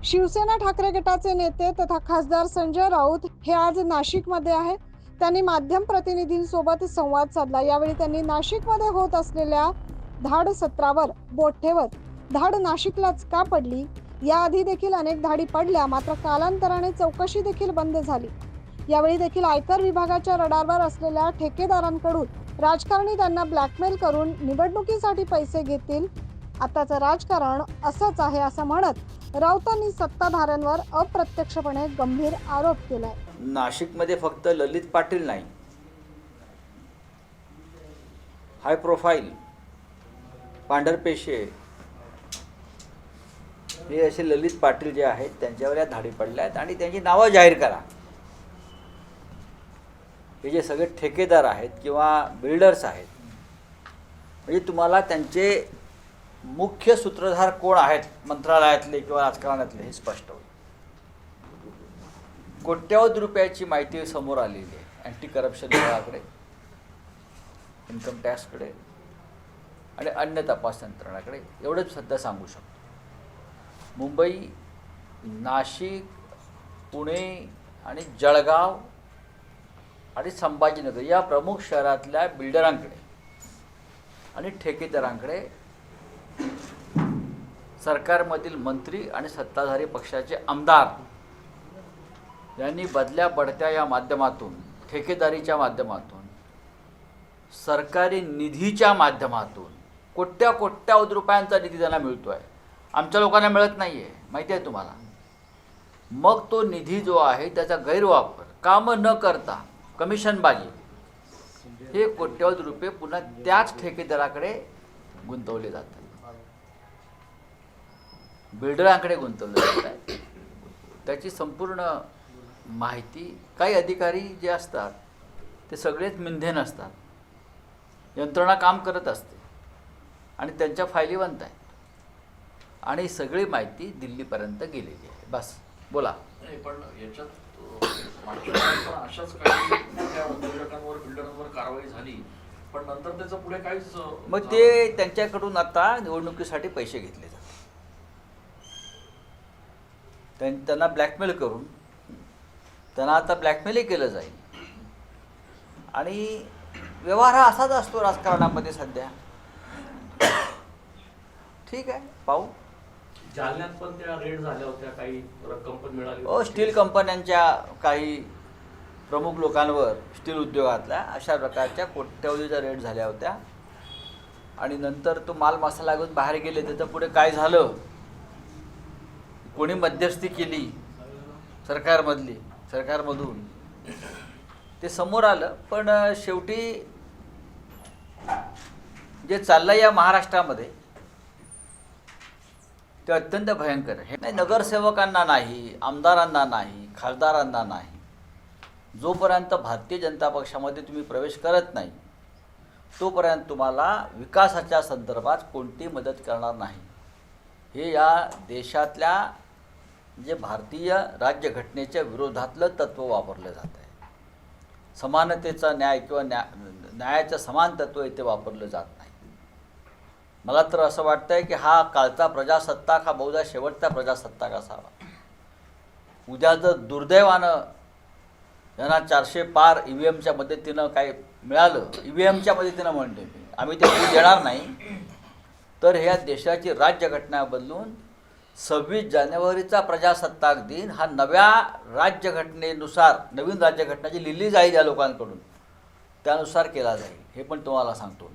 शिवसेना ठाकरे गटाचे नेते तथा खासदार संजय राऊत हे आज नाशिकमध्ये आहेत. त्यांनी माध्यम प्रतिनिधींसोबत संवाद साधला. यावेळी त्यांनी नाशिकमध्ये होत असलेल्या धाड सत्रावर बोट ठेवत धाड नाशिकलाच का पडली, याआधी देखील अनेक धाडी पडल्या, मात्र कालांतराने चौकशी देखील बंद झाली. यावेळी देखील आयकर विभागाच्या रडारवर असलेल्या ठेकेदारांकडून राजकारणी त्यांना ब्लॅकमेल करून निवडणुकीसाठी पैसे घेतील. आताचं राजकारण असंच आहे असं म्हणत राऊतांनी सत्ताधाऱ्यांवर अप्रत्यक्षपणे गंभीर आरोप केलाय. नाशिकमध्ये फक्त ललित पाटील नाही, हाय प्रोफाईल पांढरपेशे हे असे ललित पाटील जे आहेत त्यांच्यावर या धाडी पडल्या आहेत आणि त्यांची नावं जाहीर करा. हे जे सगळे ठेकेदार आहेत किंवा बिल्डर्स आहेत, म्हणजे तुम्हाला त्यांचे मुख्य सूत्रधार कोण आहेत मंत्रालयातले किंवा राजकारणातले हे स्पष्ट होईल. कोट्यावधी रुपयाची माहिती समोर आलेली आहे अँटी करप्शन विभागाकडे, इन्कम टॅक्सकडे आणि अन्य तपास यंत्रणाकडे. एवढंच सध्या सांगू शकतो. मुंबई, नाशिक, पुणे आणि जळगाव आणि संभाजीनगर या प्रमुख शहरातल्या बिल्डरांकडे आणि ठेकेदारांकडे सरकारमधील मंत्री आणि सत्ताधारी पक्षाचे आमदार यांनी बदल्या बढत्या या माध्यमातून, ठेकेदारीच्या माध्यमातून, सरकारी निधीच्या माध्यमातून कोट्यावधी रुपयांचा निधी त्यांना मिळतो आहे. आमच्या लोकांना मिळत नाही आहे, माहिती आहे तुम्हाला. मग तो निधी जो आहे त्याचा गैरवापर, कामं न करता कमिशनबाजी, हे कोट्यावधी रुपये पुन्हा त्याच ठेकेदाराकडे गुंतवले जातात, बिल्डरांकडे गुंतवले जातात. त्याची संपूर्ण माहिती काही अधिकारी जे असतात ते सगळेच मिंधे नसतात, यंत्रणा काम करत असते आणि त्यांच्या फायली बनत आहेत आणि सगळी माहिती दिल्लीपर्यंत गेलेली आहे. बस बोला. नाही, पण याच्यात मागच्या वेळेस पण अशाच काही मोठ्या उद्योजकांवर, बिल्डरांवर कारवाई झाली, पण नंतर त्याचं पुढे काहीच मग ते त्यांच्याकडून आता निवडणुकीसाठी पैसे घेतले जातात. त्यांना ब्लॅकमेल करून त्यांना आता ब्लॅकमेलही केलं जाईल आणि व्यवहार हा असाच असतो राजकारणामध्ये सध्या. ठीक आहे, पाहू. जालन्यात पण त्या रेड झाल्या होत्या, काही रक्कम पण मिळाली. स्टील कंपन्यांच्या काही प्रमुख लोकांवर, स्टील उद्योगातल्या अशा प्रकारच्या कोट्यावधीच्या रेड झाल्या होत्या आणि नंतर तो माल मसाला घेऊन बाहेर गेले. त्याचं पुढे काय झालं, कोणी मध्यस्थी केली सरकारमधून, ते समोर आलं. पण शेवटी जे चाललं या महाराष्ट्रामध्ये ते अत्यंत भयंकर आहे. नाही, नगरसेवकांना नाही, आमदारांना नाही, खासदारांना नाही, जोपर्यंत भारतीय जनता पक्षामध्ये तुम्ही प्रवेश करत नाही तोपर्यंत तुम्हाला विकासाच्या संदर्भात कोणती मदत करणार नाही. हे या देशातल्या जे भारतीय राज्यघटनेच्या विरोधातलं तत्त्व वापरलं जात आहे. समानतेचा न्याय किंवा न्यायाचं समान तत्त्व इथे वापरलं जात नाही. मला तर असं वाटतं आहे की हा कालचा प्रजासत्ताक हा बहुधा शेवटचा प्रजासत्ताक असावा. उद्या जर दुर्दैवानं यांना 400 पार EVMच्या मदतीनं काय मिळालं, EVMच्या मदतीनं म्हणते मी, आम्ही ते देणार नाही, तर ह्या देशाची राज्यघटना बदलून 26 जानेवारीचा प्रजासत्ताक दिन हा नव्या राज्यघटनेनुसार, नवीन राज्यघटना जी लिहिली जाईल या लोकांकडून त्यानुसार केला जाईल. हे पण तुम्हाला सांगतो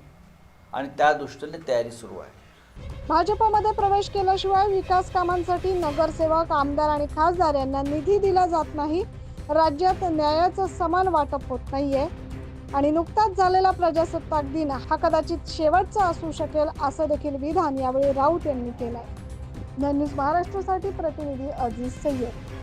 आणि त्या दृष्टीने तयारी सुरू आहे. भाजपमध्ये प्रवेश केल्याशिवाय विकास कामांसाठी नगरसेवक, आमदार आणि खासदार यांना निधी दिला जात नाही. राज्यात न्यायाचं समान वाटप होत नाहीये आणि नुकताच झालेला प्रजासत्ताक दिन हा कदाचित शेवटचा असू शकेल असं देखील विधान यावेळी राऊत यांनी केलंय. न्यूज महाराष्ट्रासाठी प्रतिनिधी अजीज सय्यद.